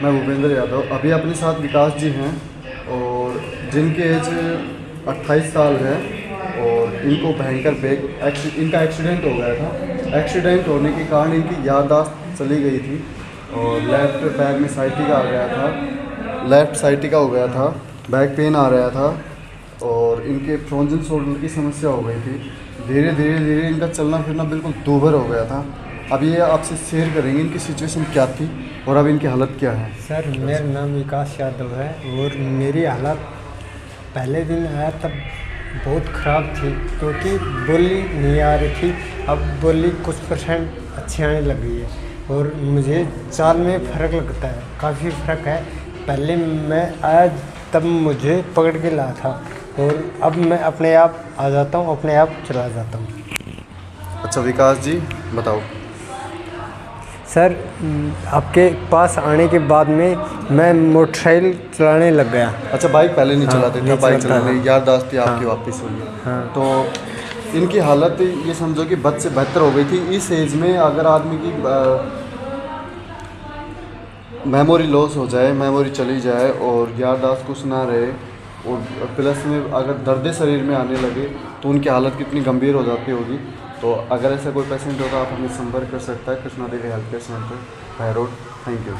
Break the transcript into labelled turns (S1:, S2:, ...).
S1: मैं भूपेंद्र यादव। अभी अपने साथ विकास जी हैं और जिनकी एज 28 साल है और इनको भयंकर इनका एक्सीडेंट हो गया था। एक्सीडेंट होने के कारण इनकी याददाश्त चली गई थी और लेफ्ट पैर में साइटिका आ गया था, लेफ्ट साइटिका हो गया था, बैक पेन आ रहा था और इनके फ्रोजन शोल्डर की समस्या हो गई थी। धीरे धीरे धीरे इनका चलना फिरना बिल्कुल दूभर हो गया था। अब ये आपसे शेयर करेंगे इनकी सिचुएशन क्या थी और अब इनकी हालत क्या है।
S2: सर, मेरा नाम विकास यादव है और मेरी हालत पहले दिन आया तब बहुत ख़राब थी क्योंकि बोली नहीं आ रही थी। अब बोली कुछ % अच्छी आने लग गई है और मुझे चाल में फ़र्क लगता है, काफ़ी फ़र्क है। पहले मैं आया तब मुझे पकड़ के लाया था और अब मैं अपने आप आ जाता हूँ, अपने आप चला जाता हूँ।
S1: अच्छा विकास जी बताओ।
S2: सर, आपके पास आने के बाद में मैं मोटरसाइकिल चलाने लग गया।
S1: अच्छा, बाइक पहले नहीं
S2: हाँ,
S1: चलाते थे,
S2: नहीं
S1: बाइक
S2: चलाता
S1: चलाने
S2: था।
S1: याददाश्त थी आपकी
S2: हाँ।
S1: वापस हुई है।
S2: हाँ।
S1: तो इनकी हालत ये समझो कि बद से बेहतर हो गई थी। इस एज में अगर आदमी की मेमोरी लॉस हो जाए, मेमोरी चली जाए और याददाश्त कुछ ना रहे और प्लस में अगर दर्द शरीर में आने लगे तो उनकी हालत कितनी गंभीर हो जाती होगी। तो अगर ऐसा कोई पेशेंट होगा आप हमें संपर्क कर सकता है Krishna Devi health care centre, high road. Thank you.